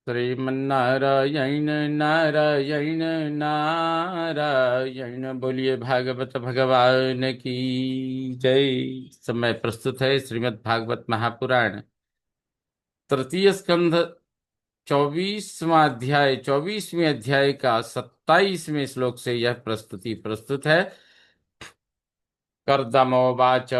श्रीमन्नारायण नारायण नारायण। बोलिए भागवत भगवान की जय। समय प्रस्तुत है श्रीमद् भागवत महापुराण तृतीय स्कंध 24वें अध्याय का 27वें श्लोक से यह प्रस्तुति प्रस्तुत है। कर्दमोवाच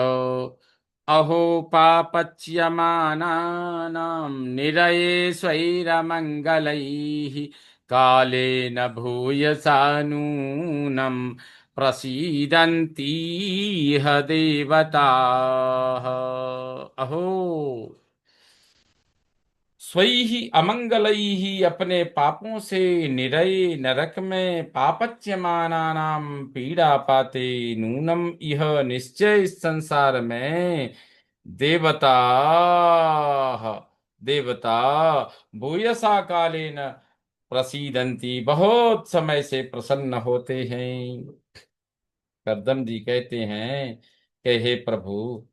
अहो पापच्यमानानां निरये स्वैरमङ्गलैः कालेन भूयसा नूनं प्रसीदन्तीह देवताः। अहो स्वैहि अमंगलैहि, अपने पापों से निरय नरक में पापच्यमाना नाम पीड़ा पाते नूनम यह निश्चय इस संसार में देवता देवता भूयसा कालेन प्रसीदंती, बहुत समय से प्रसन्न होते हैं। करदम जी कहते हैं कि हे प्रभु,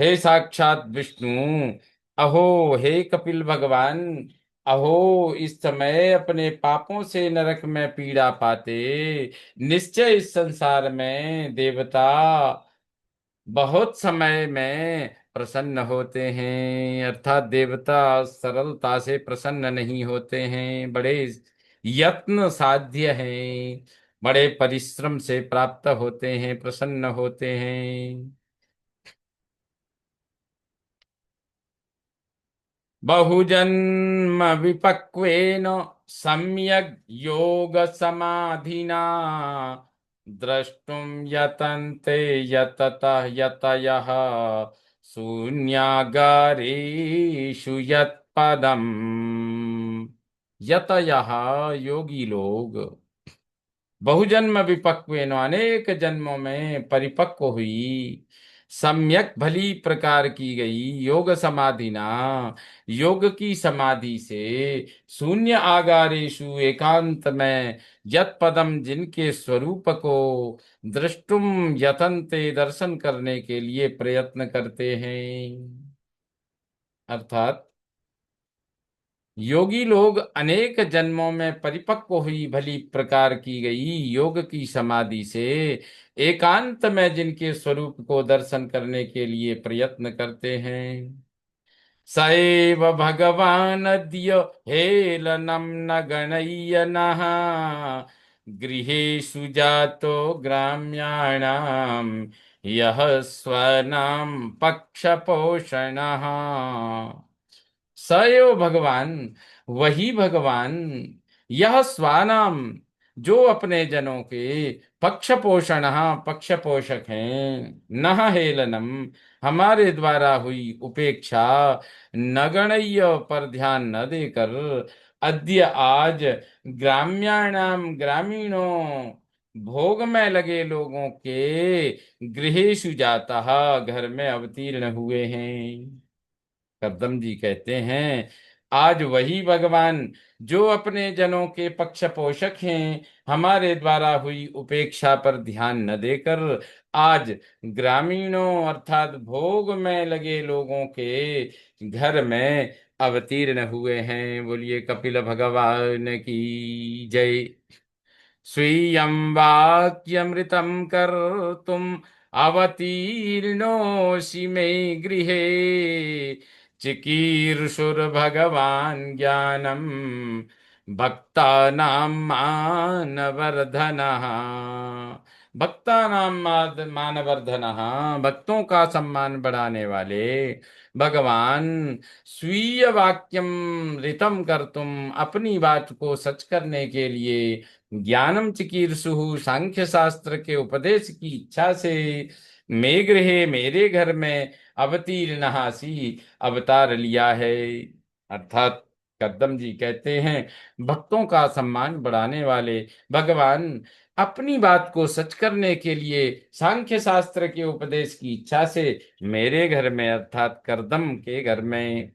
हे साक्षात विष्णु, अहो हे कपिल भगवान, अहो इस समय अपने पापों से नरक में पीड़ा पाते निश्चय इस संसार में देवता बहुत समय में प्रसन्न होते हैं। अर्थात देवता सरलता से प्रसन्न नहीं होते हैं, बड़े यत्न साध्य हैं, बड़े परिश्रम से प्राप्त होते हैं, प्रसन्न होते हैं। बहुजन्म विपक्वेन सम्यग् योग समाधिना द्रष्टुम यतन्ते यततः यतयः शून्यागारेषु यत्पदम्। यतयः योगी लोग बहुजन्म विपक्वेन, अनेक जन्मों में परिपक्व हुई, सम्यक भली प्रकार की गई, योग समाधिना योग की समाधि से, शून्य आगारेषु एकांत में, यत पदम जिनके स्वरूप को, दृष्टुम यतन्ते दर्शन करने के लिए प्रयत्न करते हैं। अर्थात योगी लोग अनेक जन्मों में परिपक्व हुई भली प्रकार की गई योग की समाधि से एकांत में जिनके स्वरूप को दर्शन करने के लिए प्रयत्न करते हैं। सैव भगवानद्य हेलनं न गणय्य नः गृहेषु जातो ग्राम्याणां यः स्वनां पक्षपोषणः। सयो भगवान, वही भगवान, यह स्वानाम, जो अपने जनों के पक्ष पोषण, पक्ष पोषक हैं, नह हेलनम, हमारे द्वारा हुई उपेक्षा, नगण्य पर ध्यान न देकर, अद्य आज, ग्राम्याणाम ग्रामीणों, भोग में लगे लोगों के, गृहेषु जाता, घर में अवतीर्ण हुए हैं। कदम जी कहते हैं आज वही भगवान जो अपने जनों के पक्ष पोषक हैं, हमारे द्वारा हुई उपेक्षा पर ध्यान न देकर आज ग्रामीणों अर्थात भोग में लगे लोगों के घर में अवतीर्ण हुए हैं। बोलिए कपिल भगवान की जय। स्वीयं वाक्यमृतं कर्तुम् अवतीर्णोऽसि मे गृहे चिकीर्षुर्भगवान् ज्ञानम् भक्तानां मानवर्धनः। भक्तानां मानवर्धनः, भक्तों का सम्मान बढ़ाने वाले भगवान स्वीय वाक्यम ऋतम कर, तुम अपनी बात को सच करने के लिए ज्ञानम चिकीर्षु, सांख्य शास्त्र के उपदेश की इच्छा से मे गृहे, मेरे घर में अवतीर्ण हासी, अवतार लिया है। अर्थात कद्दम जी कहते हैं भक्तों का सम्मान बढ़ाने वाले भगवान अपनी बात को सच करने के लिए सांख्य शास्त्र के उपदेश की इच्छा से मेरे घर में अर्थात करदम के घर में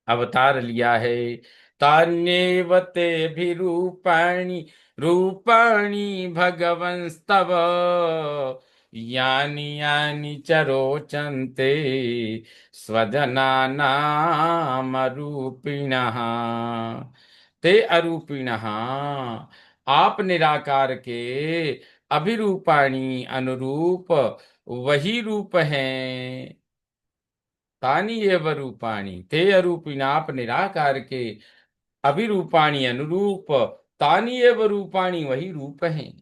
अवतार लिया है। तान्येव तेभिरूपाणि रूपाणि भगवंस्तव यानि यानि च रोचन्ते स्वजनानामरूपिणः ते अरूपिणः। आप निराकार के अभिरूपाणी अनुरूप वही रूप हैं। तानि एव रूपाणी ते अरूपिणा, आप निराकार के अभिरूपाणी अनुरूप तानि एव रूपाणी वही रूप हैं।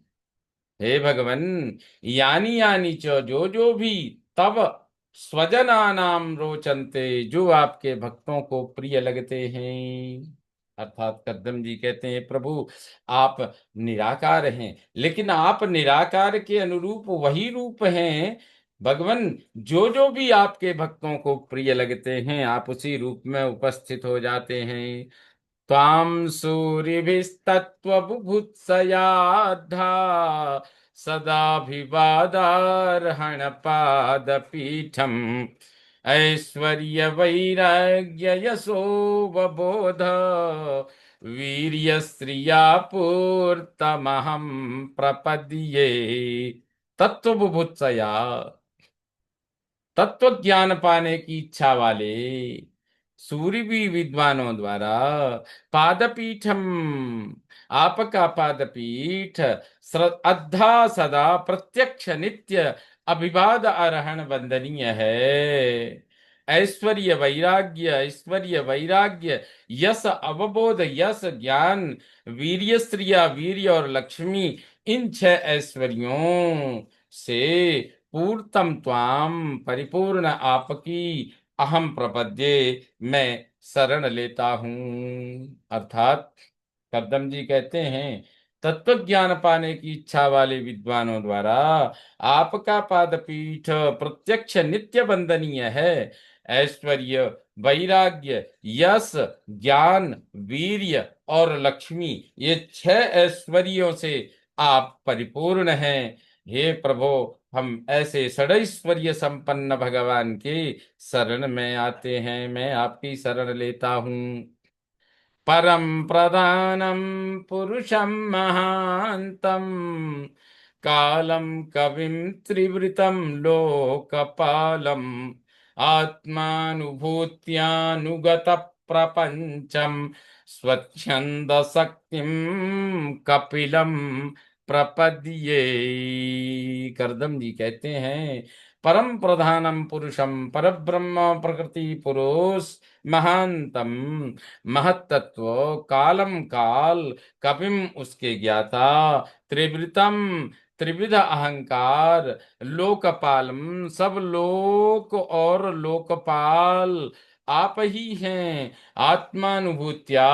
हे भगवन, यानी यानी च जो भी तब स्वजनानाम रोचन्ते, जो आपके भक्तों को प्रिय लगते हैं। अर्थात कद्दम जी कहते हैं प्रभु, आप निराकार हैं, लेकिन आप निराकार के अनुरूप वही रूप हैं भगवन, जो भी आपके भक्तों को प्रिय लगते हैं आप उसी रूप में उपस्थित हो जाते हैं। त्वां सूरिभिस्तत्त्वबुभुत्सयाद्धा सदाभिवादार्हणपादपीठम् ऐश्वर्यवैराग्ययशोवबोध वीर्यश्रिया पूर्तमहं प्रपद्ये। तत्वबुभुत्सया, तत्व ज्ञान पाने की इच्छा वाले सूरबी विद्वानों द्वारा पादपीठम, आपका पादपीठ अद्धा सदा प्रत्यक्ष नित्य अभिवाद आरोहण वंदनीय है। ऐश्वर्य वैराग्य यश अवबोध, यश ज्ञान, वीर्य स्त्रिया वीर्य और लक्ष्मी, इन 6 ऐश्वर्यों से पूर्तम त्वाम, परिपूर्ण आपकी, अहम प्रपद्ये, मैं शरण लेता हूं। अर्थात कद्दम जी कहते हैं, तत्व ज्ञान पाने की इच्छा वाले विद्वानों द्वारा आपका पादपीठ प्रत्यक्ष नित्य वंदनीय है। ऐश्वर्य, वैराग्य, यश, ज्ञान, वीर्य और लक्ष्मी, ये 6 ऐश्वर्यों से आप परिपूर्ण हैं। हे प्रभु, हम ऐसे षडैश्वर्य संपन्न भगवान के शरण में आते हैं, मैं आपकी शरण लेता हूँ। परम प्रधानम पुरुषम महांतम कालम कविम त्रिवृतम लोकपालम आत्मानुभूत्यानुगत प्रपंचम स्वच्छंद शक्तिम कपिलम प्रपद्ये। करदम जी कहते हैं, परम प्रधानम पुरुषम, परब्रह्म प्रकृति पुरुष, महानतम महत्तत्व, कालम काल, कपिम उसके ज्ञाता, त्रिवृतम त्रिविध अहंकार, लोकपालम सब लोक और लोकपाल आप ही हैं। आत्मानुभूत्या,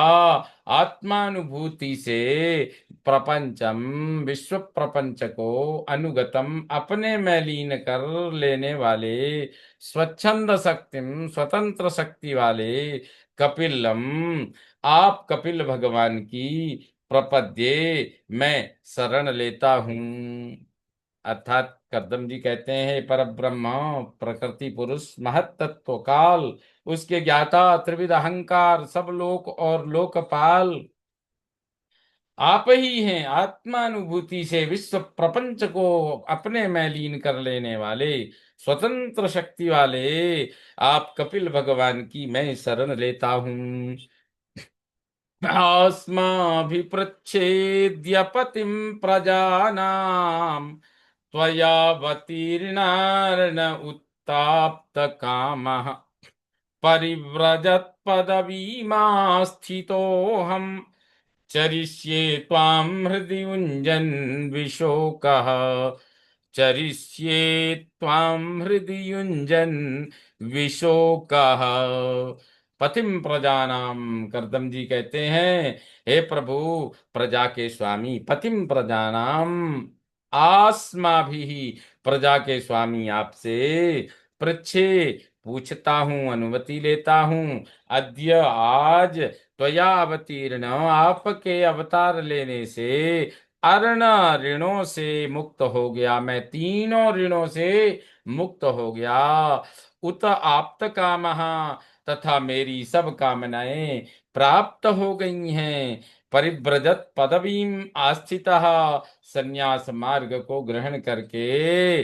आत्मानुभूति से, प्रपंचम विश्व प्रपंच को, अनुगतम अपने में लीन कर लेने वाले, स्वच्छंद शक्तिम स्वतंत्र शक्ति वाले, कपिलम आप कपिल भगवान की, प्रपद्ये मैं शरण लेता हूँ। अर्थात कद्दम जी कहते हैं, पर ब्रह्म प्रकृति पुरुष, महत्तत्व काल, उसके ज्ञाता, त्रिविध अहंकार, सब लोक और लोकपाल आप ही हैं। आत्मानुभूति से विश्व प्रपंच को अपने में लीन कर लेने वाले, स्वतंत्र शक्ति वाले आप कपिल भगवान की मैं शरण लेता हूँ। अस्माभिपृच्छेद्य पतिं प्रजानां त्वयावतीर्णार्न उत्ताप्तकामः परिव्रजत्पदवीमास्थितोऽहम् चरिष्ये त्वां हृदि युञ्जन् विशोकः, चरिष्ये त्वां हृदि युञ्जन् विशोकः। पतिम प्रजानाम, करदम जी कहते हैं, हे प्रभु प्रजा के स्वामी, पतिम प्रजानाम, आस्मा भी, प्रजा के स्वामी आपसे, पृच्छे पूछता हूँ, अनुमति लेता हूँ, अद्य आज, त्वया अवतीर्ण आपके अवतार लेने से, अर्ण ऋणों से मुक्त हो गया, मैं तीनों ऋणों से मुक्त हो गया। उत आप्त कामः, तथा मेरी सब कामनाएं प्राप्त हो गई हैं। परिव्रजत पदवीम आस्थितः, संन्यास मार्ग को ग्रहण करके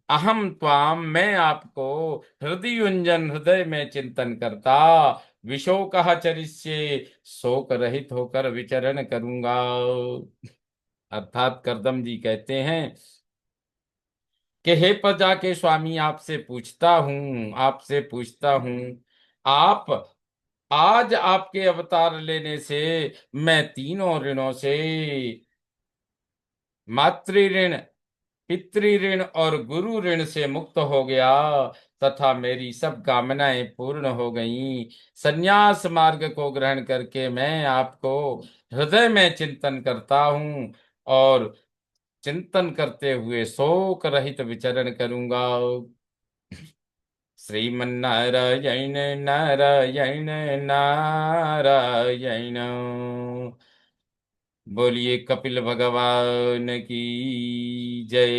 अहम त्वाम, मैं आपको हृदयुंजन, हृदय में चिंतन करता, विशोक चरिष्ये, शोक रहित होकर विचरण करूंगा। अर्थात करदम जी कहते हैं कि हे प्रजा के स्वामी, आपसे पूछता हूँ, आप आज आपके अवतार लेने से मैं तीनों ऋणों से, मातृ ऋण, पितृ ऋण और गुरु ऋण से मुक्त हो गया, तथा मेरी सब कामनाएं पूर्ण हो गईं। संन्यास मार्ग को ग्रहण करके मैं आपको हृदय में चिंतन करता हूँ, और चिंतन करते हुए शोक रहित विचरण करूंगा। श्रीमन्नारायण नारायण नारायण। बोलिए कपिल भगवान की जय।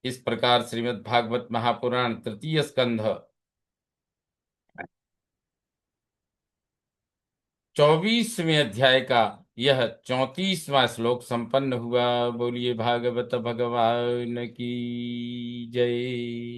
इस प्रकार श्रीमद् भागवत महापुराण तृतीय स्कंध 24वें अध्याय का यह 34वां श्लोक संपन्न हुआ। बोलिए भागवत भगवान की जय।